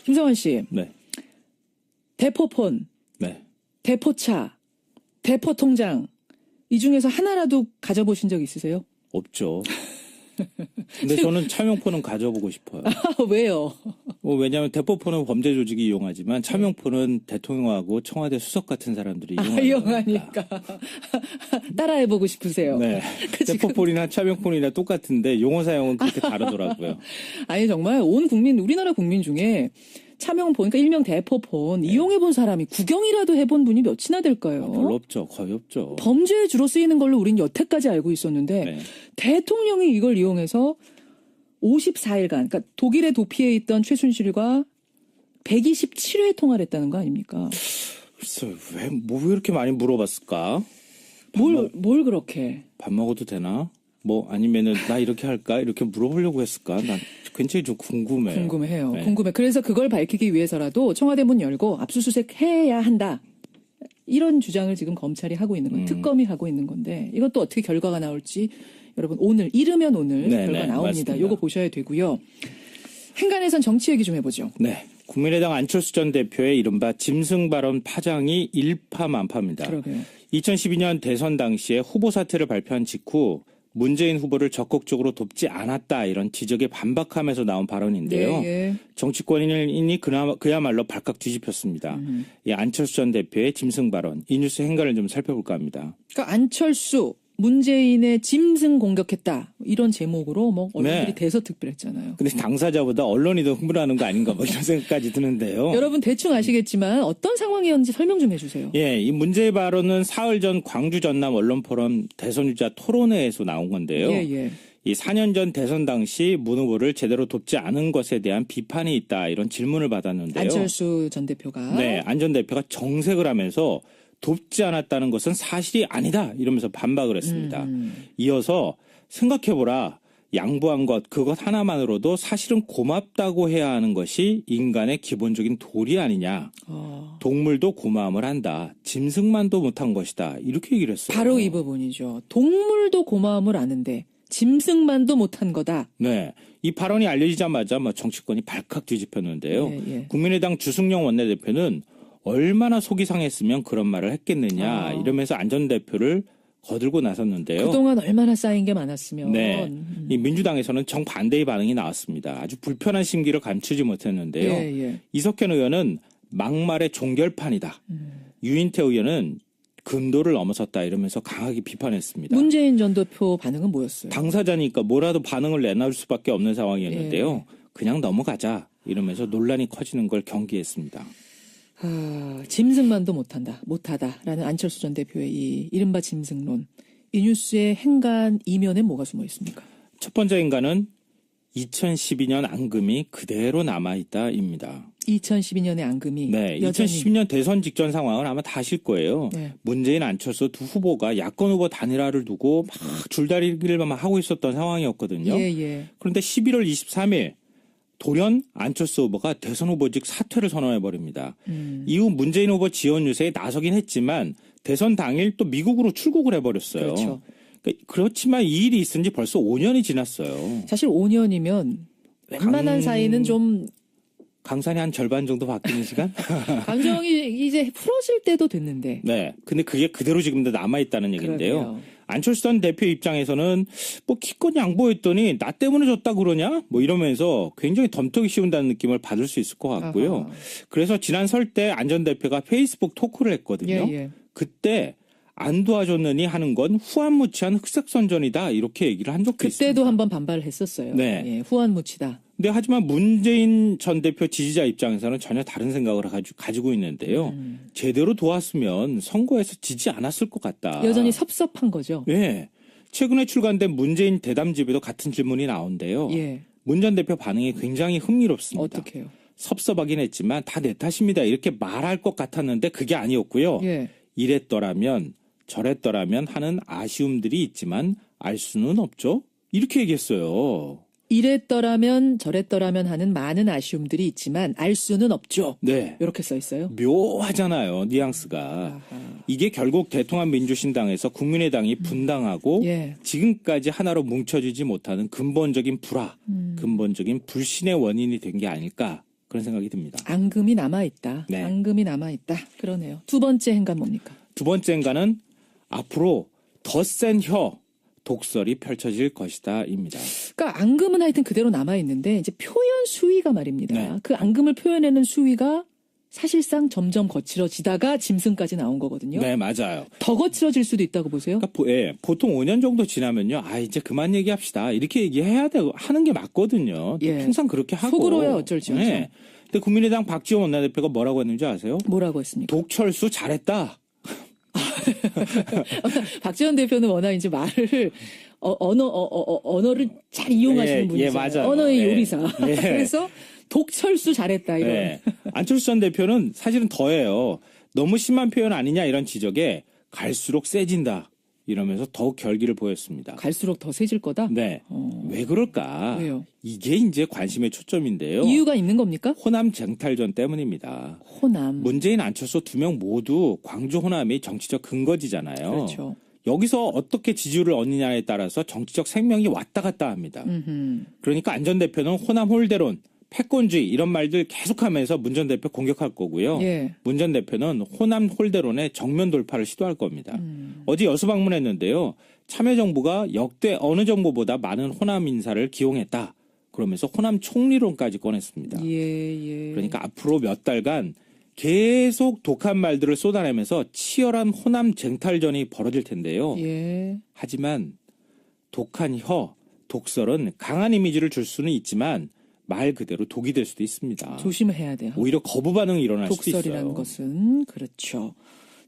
김성환 씨. 네. 대포폰, 네. 대포차, 대포통장 이 중에서 하나라도 가져보신 적 있으세요? 없죠. 근데 저는 차명폰은 가져보고 싶어요. 왜요? 왜냐하면 대포폰은 범죄 조직이 이용하지만 차명폰은 대통령하고 청와대 수석 같은 사람들이 이용하니까 따라해보고 싶으세요. 네. 대포폰이나 차명폰이나 똑같은데 용어 사용은 그렇게 다르더라고요. 아니 정말 온 국민 우리나라 국민 중에 차명폰, 그러니까 일명 대포폰 이용해본 사람이 구경이라도 해본 분이 몇이나 될까요? 별로 없죠. 거의 없죠. 범죄에 주로 쓰이는 걸로 우린 여태까지 알고 있었는데 네. 대통령이 이걸 이용해서 54일간 그러니까 독일의 도피에 있던 최순실과 127회 통화를 했다는 거 아닙니까? 글쎄 왜 이렇게 많이 물어봤을까? 뭘 그렇게? 밥 먹어도 되나? 아니면은 나 이렇게 할까? 이렇게 물어보려고 했을까? 난 굉장히 좀 궁금해요. 궁금해요. 네. 궁금해. 그래서 그걸 밝히기 위해서라도 청와대 문 열고 압수수색 해야 한다. 이런 주장을 지금 검찰이 하고 있는 거예요. 특검이 하고 있는 건데 이것도 어떻게 결과가 나올지 여러분 오늘 이르면 오늘 결과 나옵니다. 맞습니다. 요거 보셔야 되고요. 행간에선 정치 얘기 좀 해보죠. 네. 국민의당 안철수 전 대표의 이른바 짐승 발언 파장이 일파만파입니다. 그러게요. 2012년 대선 당시에 후보 사퇴를 발표한 직후 문재인 후보를 적극적으로 돕지 않았다 이런 지적에 반박하면서 나온 발언인데요. 예. 정치권인이 그야말로 발칵 뒤집혔습니다. 이 안철수 전 대표의 짐승 발언, 이 뉴스 행간을 좀 살펴볼까 합니다. 그러니까 안철수 문재인의 짐승 공격했다 이런 제목으로 언론들이 네. 대서특필했잖아요. 근데 당사자보다 언론이 더 흥분하는 거 아닌가 이런 생각까지 드는데요. 여러분 대충 아시겠지만 어떤 상황이었는지 설명 좀 해주세요. 예, 이 문제의 발언은 사흘 전 광주 전남 언론포럼 대선유자 토론회에서 나온 건데요. 예. 이 4년 전 대선 당시 문 후보를 제대로 돕지 않은 것에 대한 비판이 있다 이런 질문을 받았는데요. 안철수 전 대표가. 네, 안 전 대표가 정색을 하면서 돕지 않았다는 것은 사실이 아니다 이러면서 반박을 했습니다. 이어서 생각해보라. 양보한 것, 그것 하나만으로도 사실은 고맙다고 해야 하는 것이 인간의 기본적인 도리 아니냐. 동물도 고마움을 한다. 짐승만도 못한 것이다. 이렇게 얘기를 했어요. 바로 이 부분이죠. 동물도 고마움을 아는데 짐승만도 못한 거다. 네. 이 발언이 알려지자마자 정치권이 발칵 뒤집혔는데요. 예. 국민의당 주승용 원내대표는 얼마나 속이 상했으면 그런 말을 했겠느냐 이러면서 안 전 대표를 거들고 나섰는데요. 그동안 얼마나 쌓인 게 많았으면. 네. 이 민주당에서는 정반대의 반응이 나왔습니다. 아주 불편한 심기를 감추지 못했는데요. 예. 이석현 의원은 막말의 종결판이다. 유인태 의원은 금도를 넘어섰다 이러면서 강하게 비판했습니다. 문재인 전 대표 반응은 뭐였어요? 당사자니까 뭐라도 반응을 내놔줄 수밖에 없는 상황이었는데요. 그냥 넘어가자 이러면서 논란이 커지는 걸 경계했습니다. 짐승만도 못하다라는 안철수 전 대표의 이 이른바 짐승론. 이 뉴스의 행간 이면에 뭐가 숨어 있습니까? 첫 번째 행간은 2012년 앙금이 그대로 남아있다입니다. 2012년의 앙금이. 네, 여전히. 2010년 대선 직전 상황을 아마 다 아실 거예요. 네. 문재인, 안철수 두 후보가 야권 후보 단일화를 두고 막 줄다리기를 하고 있었던 상황이었거든요. 예. 그런데 11월 23일 돌연 안철수 후보가 대선 후보직 사퇴를 선언해버립니다. 이후 문재인 후보 지원 유세에 나서긴 했지만 대선 당일 또 미국으로 출국을 해버렸어요. 그렇죠. 그렇지만 이 일이 있은 지 벌써 5년이 지났어요. 사실 5년이면 웬만한 사이는 좀 강산이 한 절반 정도 바뀌는 시간? 감정이 이제 풀어질 때도 됐는데. 네. 근데 그게 그대로 지금도 남아있다는 얘기인데요. 그러게요. 안철수 전 대표 입장에서는 기껏 양보했더니 나 때문에 졌다 그러냐? 이러면서 굉장히 덤터기 씌운다는 느낌을 받을 수 있을 것 같고요. 아하. 그래서 지난 설 때 안 전 대표가 페이스북 토크를 했거든요. 예. 그때 안 도와줬느니 하는 건 후한무치한 흑색선전이다 이렇게 얘기를 한 적도 있습니다. 그때도 한번 반발을 했었어요. 네. 예, 후한무치다. 근데 하지만 문재인 전 대표 지지자 입장에서는 전혀 다른 생각을 가지고 있는데요. 제대로 도왔으면 선거에서 지지 않았을 것 같다. 여전히 섭섭한 거죠. 네. 최근에 출간된 문재인 대담집에도 같은 질문이 나온대요. 예. 문 전 대표 반응이 굉장히 흥미롭습니다. 어떻게요? 섭섭하긴 했지만 다 내 탓입니다. 이렇게 말할 것 같았는데 그게 아니었고요. 예. 이랬더라면 저랬더라면 하는 아쉬움들이 있지만 알 수는 없죠. 이렇게 얘기했어요. 이랬더라면 저랬더라면 하는 많은 아쉬움들이 있지만 알 수는 없죠. 네. 이렇게 써 있어요. 묘하잖아요. 뉘앙스가. 아하. 이게 결국 대통합민주신당에서 국민의당이 분당하고 예. 지금까지 하나로 뭉쳐지지 못하는 근본적인 불화, 근본적인 불신의 원인이 된 게 아닐까 그런 생각이 듭니다. 앙금이 남아있다. 네. 앙금이 남아있다. 그러네요. 두 번째 행간 뭡니까? 두 번째 행간은 앞으로 더 센 혀, 독설이 펼쳐질 것이다입니다. 그러니까 앙금은 하여튼 그대로 남아있는데 이제 표현 수위가 말입니다. 네. 그 앙금을 표현하는 수위가 사실상 점점 거칠어지다가 짐승까지 나온 거거든요. 네, 맞아요. 더 거칠어질 수도 있다고 보세요? 그러니까 보통 5년 정도 지나면요. 이제 그만 얘기합시다. 이렇게 얘기해야 되고 하는 게 맞거든요. 예. 항상 그렇게 하고. 속으로야 어쩔지언정. 네. 근데 국민의당 박지원 원내대표가 뭐라고 했는지 아세요? 뭐라고 했습니까? 독철수 잘했다. 박지원 대표는 워낙 이제 말을 언어를 잘 이용하시는 분이죠. 맞아요. 언어의 예. 요리사. 예. 그래서 독철수 잘했다 이런. 네. 안철수 전 대표는 사실은 더해요. 너무 심한 표현 아니냐 이런 지적에 갈수록 세진다 이러면서 더욱 결기를 보였습니다. 갈수록 더 세질 거다. 네. 왜 그럴까? 왜요? 이게 이제 관심의 초점인데요. 이유가 있는 겁니까? 호남 쟁탈전 때문입니다. 호남. 문재인, 안철수 두 명 모두 광주 호남이 정치적 근거지잖아요. 그렇죠. 여기서 어떻게 지지율을 얻느냐에 따라서 정치적 생명이 왔다 갔다 합니다. 그러니까 안 전 대표는 호남 홀대론, 패권주의 이런 말들 계속하면서 문 전 대표 공격할 거고요. 예. 문 전 대표는 호남 홀대론의 정면 돌파를 시도할 겁니다. 어제 여수 방문했는데요. 참여정부가 역대 어느 정부보다 많은 호남 인사를 기용했다. 그러면서 호남 총리론까지 꺼냈습니다. 예. 그러니까 앞으로 몇 달간 계속 독한 말들을 쏟아내면서 치열한 호남 쟁탈전이 벌어질 텐데요. 예. 하지만 독한 혀, 독설은 강한 이미지를 줄 수는 있지만 말 그대로 독이 될 수도 있습니다. 조심해야 돼요. 오히려 거부 반응이 일어날 수도 있어요. 독설이라는 것은 그렇죠.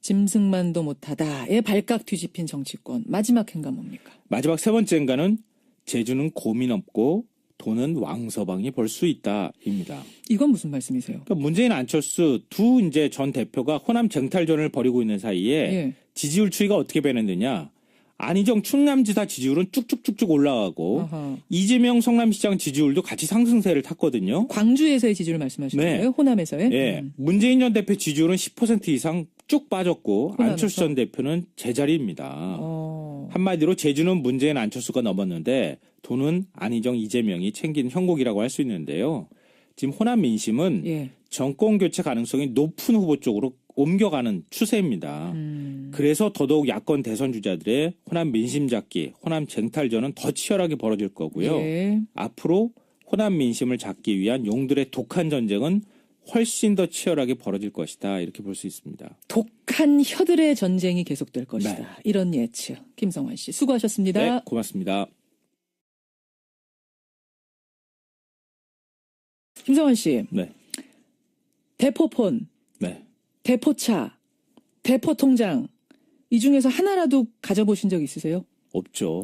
짐승만도 못하다의 발칵 뒤집힌 정치권. 마지막 행간 뭡니까? 마지막 세 번째 행간은 제주는 고민 없고 돈은 왕서방이 벌 수 있다입니다. 이건 무슨 말씀이세요? 그러니까 문재인, 안철수 두 이제 전 대표가 호남 쟁탈전을 벌이고 있는 사이에 예. 지지율 추이가 어떻게 변했느냐? 안희정 충남지사 지지율은 쭉쭉쭉쭉 올라가고 아하. 이재명 성남시장 지지율도 같이 상승세를 탔거든요. 광주에서의 지지율 말씀하시는 네. 거예요? 호남에서의? 예, 문재인 전 대표 지지율은 10% 이상 쭉 빠졌고 호남에서? 안철수 전 대표는 제자리입니다. 어. 한마디로 제주는 문재인, 안철수가 넘었는데 돈은 안희정, 이재명이 챙긴 형국이라고 할 수 있는데요. 지금 호남 민심은 예. 정권 교체 가능성이 높은 후보 쪽으로 옮겨가는 추세입니다. 그래서 더더욱 야권 대선 주자들의 호남 민심 잡기, 호남 쟁탈전은 더 치열하게 벌어질 거고요. 예. 앞으로 호남 민심을 잡기 위한 용들의 독한 전쟁은 훨씬 더 치열하게 벌어질 것이다. 이렇게 볼 수 있습니다. 독한 혀들의 전쟁이 계속될 것이다. 네. 이런 예측. 김성환 씨 수고하셨습니다. 네, 고맙습니다. 김성환 씨. 네, 대포폰, 네. 대포차, 대포통장 이 중에서 하나라도 가져보신 적 있으세요? 없죠.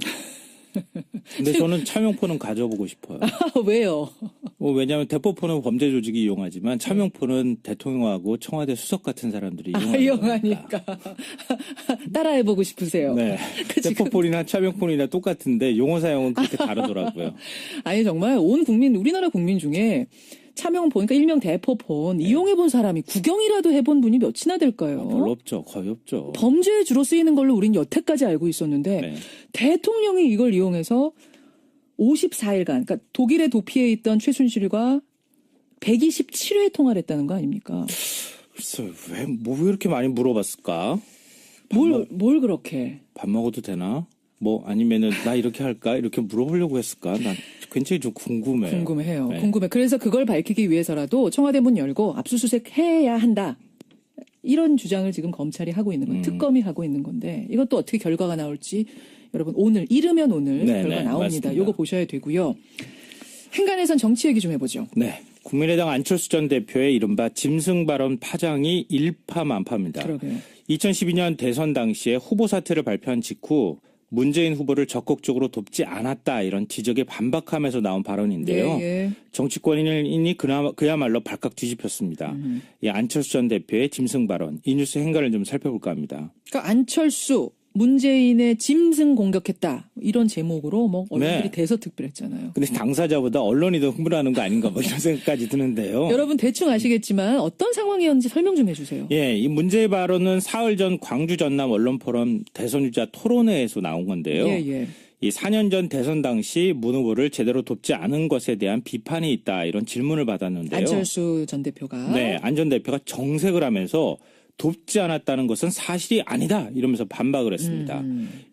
근데 저는 차명폰은 가져보고 싶어요. 왜요? 왜냐하면 대포폰은 범죄 조직이 이용하지만 차명폰은 대통령하고 청와대 수석 같은 사람들이 이용하니까 따라해보고 싶으세요. 네. 대포폰이나 차명폰이나 똑같은데 용어 사용은 그렇게 다르더라고요. 아니 정말 온 국민 우리나라 국민 중에 차명폰, 그러니까 일명 대포폰 이용해본 사람이 구경이라도 해본 분이 몇이나 될까요? 별로 없죠. 거의 없죠. 범죄에 주로 쓰이는 걸로 우린 여태까지 알고 있었는데 네. 대통령이 이걸 이용해서 54일간 그러니까 독일의 도피에 있던 최순실과 127회 통화를 했다는 거 아닙니까? 글쎄, 왜 이렇게 많이 물어봤을까? 뭘 그렇게? 밥 먹어도 되나? 아니면은 나 이렇게 할까? 이렇게 물어보려고 했을까? 난 굉장히 좀 궁금해요. 궁금해요. 네. 궁금해. 그래서 그걸 밝히기 위해서라도 청와대 문 열고 압수수색 해야 한다. 이런 주장을 지금 검찰이 하고 있는 거예요. 특검이 하고 있는 건데 이것도 어떻게 결과가 나올지 여러분 이르면 오늘 네, 결과 네, 나옵니다. 맞습니다. 요거 보셔야 되고요. 행간에선 정치 얘기 좀 해보죠. 네. 국민의당 안철수 전 대표의 이른바 짐승 발언 파장이 일파만파입니다. 그러게요. 2012년 대선 당시에 후보 사퇴를 발표한 직후 문재인 후보를 적극적으로 돕지 않았다 이런 지적에 반박하면서 나온 발언인데요. 예. 정치권인이 그야말로 발칵 뒤집혔습니다. 이 안철수 전 대표의 짐승 발언, 이 뉴스 행간을 좀 살펴볼까 합니다. 그러니까 안철수 문재인의 짐승 공격했다 이런 제목으로 언론들이 네. 대서특필했잖아요. 근데 당사자보다 언론이 더 흥분하는 거 아닌가 이런 생각까지 드는데요. 여러분 대충 아시겠지만 어떤 상황이었는지 설명 좀 해주세요. 예, 이 문제의 발언은 사흘 전 광주 전남 언론포럼 대선주자 토론회에서 나온 건데요. 예. 이 4년 전 대선 당시 문 후보를 제대로 돕지 않은 것에 대한 비판이 있다 이런 질문을 받았는데요. 안철수 전 대표가. 네, 안 전 대표가 정색을 하면서 돕지 않았다는 것은 사실이 아니다 이러면서 반박을 했습니다.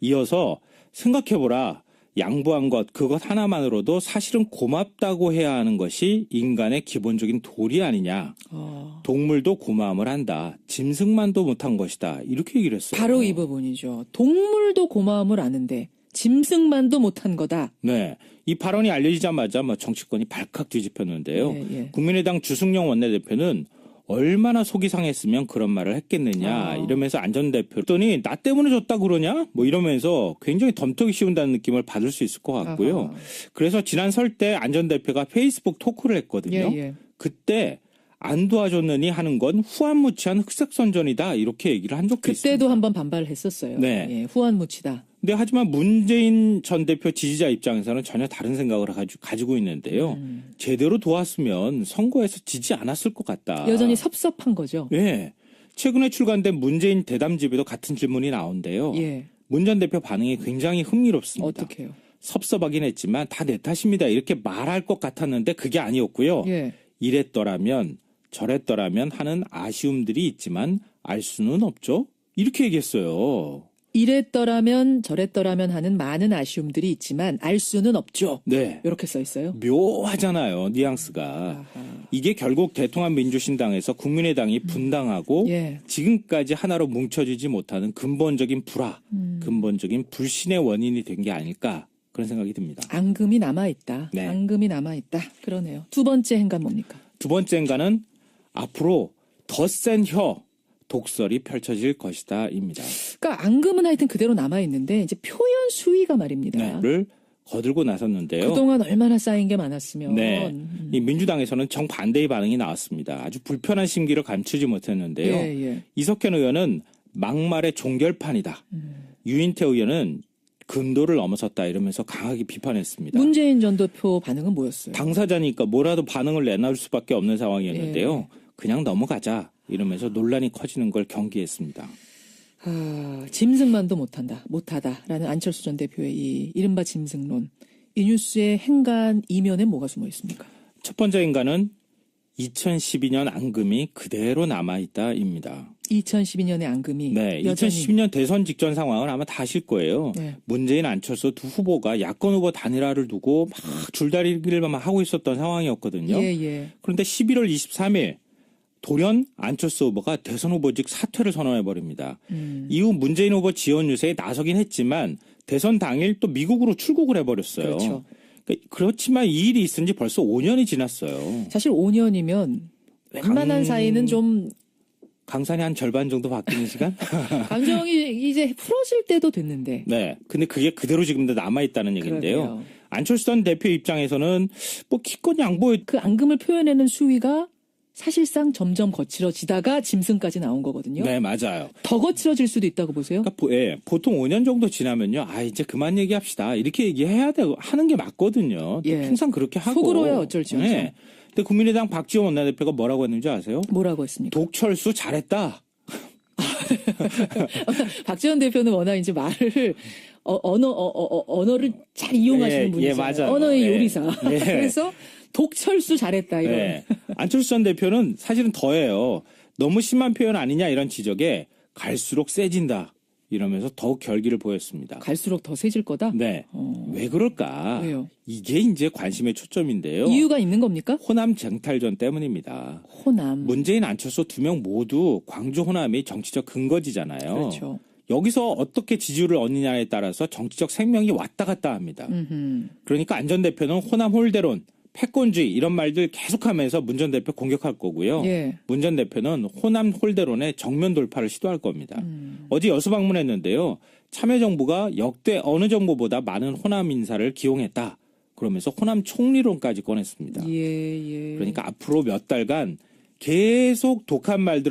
이어서 생각해보라. 양보한 것, 그것 하나만으로도 사실은 고맙다고 해야 하는 것이 인간의 기본적인 도리 아니냐. 동물도 고마움을 한다. 짐승만도 못한 것이다. 이렇게 얘기를 했어요. 바로 이 부분이죠. 동물도 고마움을 아는데 짐승만도 못한 거다. 네. 이 발언이 알려지자마자 정치권이 발칵 뒤집혔는데요. 예. 국민의당 주승용 원내대표는 얼마나 속이 상했으면 그런 말을 했겠느냐 이러면서 안 전 대표더니 나 때문에 졌다 그러냐 이러면서 굉장히 덤터기 씌운다는 느낌을 받을 수 있을 것 같고요. 아하. 그래서 지난 설 때 안 전 대표가 페이스북 토크를 했거든요. 예. 그때 안 도와줬느니 하는 건 후한무치한 흑색선전이다 이렇게 얘기를 한 적도 있습니다. 그때도 한번 반발을 했었어요. 네. 예, 후한무치다. 근데 하지만 문재인 전 대표 지지자 입장에서는 전혀 다른 생각을 가지고 있는데요. 제대로 도왔으면 선거에서 지지 않았을 것 같다. 여전히 섭섭한 거죠. 네. 최근에 출간된 문재인 대담집에도 같은 질문이 나온대요. 예. 문 전 대표 반응이 굉장히 흥미롭습니다. 어떻게요? 섭섭하긴 했지만 다 내 탓입니다. 이렇게 말할 것 같았는데 그게 아니었고요. 예. 이랬더라면 저랬더라면 하는 아쉬움들이 있지만 알 수는 없죠. 이렇게 얘기했어요. 이랬더라면 저랬더라면 하는 많은 아쉬움들이 있지만 알 수는 없죠. 네. 이렇게 써 있어요. 묘하잖아요. 뉘앙스가. 아하. 이게 결국 대통합민주신당에서 국민의당이 분당하고 예. 지금까지 하나로 뭉쳐지지 못하는 근본적인 불화, 근본적인 불신의 원인이 된 게 아닐까 그런 생각이 듭니다. 앙금이 남아있다. 네. 앙금이 남아있다. 그러네요. 두 번째 행간 뭡니까? 두 번째 행간은 앞으로 더 센 혀, 독설이 펼쳐질 것이다입니다. 그러니까 앙금은 하여튼 그대로 남아있는데 이제 표현 수위가 말입니다. 네. 를 거들고 나섰는데요. 그동안 얼마나 쌓인 게 많았으면. 네. 이 민주당에서는 정반대의 반응이 나왔습니다. 아주 불편한 심기를 감추지 못했는데요. 예. 이석현 의원은 막말의 종결판이다. 유인태 의원은 금도를 넘어섰다 이러면서 강하게 비판했습니다. 문재인 전 대표 반응은 뭐였어요? 당사자니까 뭐라도 반응을 내놔줄 수밖에 없는 상황이었는데요. 그냥 넘어가자 이러면서 논란이 커지는 걸 경계했습니다. 짐승만도 못하다라는 안철수 전 대표의 이 이른바 짐승론. 이 뉴스의 행간 이면에 뭐가 숨어 있습니까? 첫 번째 인간은 2012년 앙금이 그대로 남아있다입니다. 2012년의 앙금이 네, 여전히 2012년 대선 직전 상황을 아마 다 아실 거예요. 네. 문재인, 안철수 두 후보가 야권 후보 단일화를 두고 막 줄다리기를 하고 있었던 상황이었거든요. 예. 그런데 11월 23일 돌연 안철수 후보가 대선 후보직 사퇴를 선언해버립니다. 이후 문재인 후보 지원 유세에 나서긴 했지만 대선 당일 또 미국으로 출국을 해버렸어요. 그렇죠. 그렇지만 이 일이 있은 지 벌써 5년이 지났어요. 사실 5년이면 웬만한 사이는 좀 강산이 한 절반 정도 바뀌는 시간? 감정이 이제 풀어질 때도 됐는데. 네. 근데 그게 그대로 지금도 남아있다는 얘기인데요. 그러게요. 안철수 전 대표 입장에서는 기껏 양보해. 그 앙금을 표현하는 수위가 사실상 점점 거칠어지다가 짐승까지 나온 거거든요. 네, 맞아요. 더 거칠어질 수도 있다고 보세요? 그러니까 보통 5년 정도 지나면요. 이제 그만 얘기합시다. 이렇게 얘기해야 되고 하는 게 맞거든요. 예. 항상 그렇게 하고. 속으로야 어쩔지. 네. 근데 국민의당 박지원 원내대표가 뭐라고 했는지 아세요? 뭐라고 했습니까? 독철수 잘했다. 박지원 대표는 워낙 이제 말을 언어를 잘 이용하시는 분이죠. 맞아요. 언어의 예. 요리사. 예. 그래서 독철수 잘했다 이거. 네. 안철수 전 대표는 사실은 더해요. 너무 심한 표현 아니냐 이런 지적에 갈수록 세진다 이러면서 더욱 결기를 보였습니다. 갈수록 더 세질 거다. 네. 왜 그럴까? 왜요? 이게 이제 관심의 초점인데요. 이유가 있는 겁니까? 호남 쟁탈전 때문입니다. 호남. 문재인, 안철수 두 명 모두 광주 호남이 정치적 근거지잖아요. 그렇죠. 여기서 어떻게 지지율을 얻느냐에 따라서 정치적 생명이 왔다 갔다 합니다. 그러니까 안 전 대표는 호남 홀대론, 패권주의 이런 말들 계속하면서 문 전 대표 공격할 거고요. 예. 문 전 대표는 호남 홀대론의 정면 돌파를 시도할 겁니다. 어제 여수 방문했는데요. 참여정부가 역대 어느 정부보다 많은 호남 인사를 기용했다. 그러면서 호남 총리론까지 꺼냈습니다. 예. 그러니까 앞으로 몇 달간 계속 독한 말들을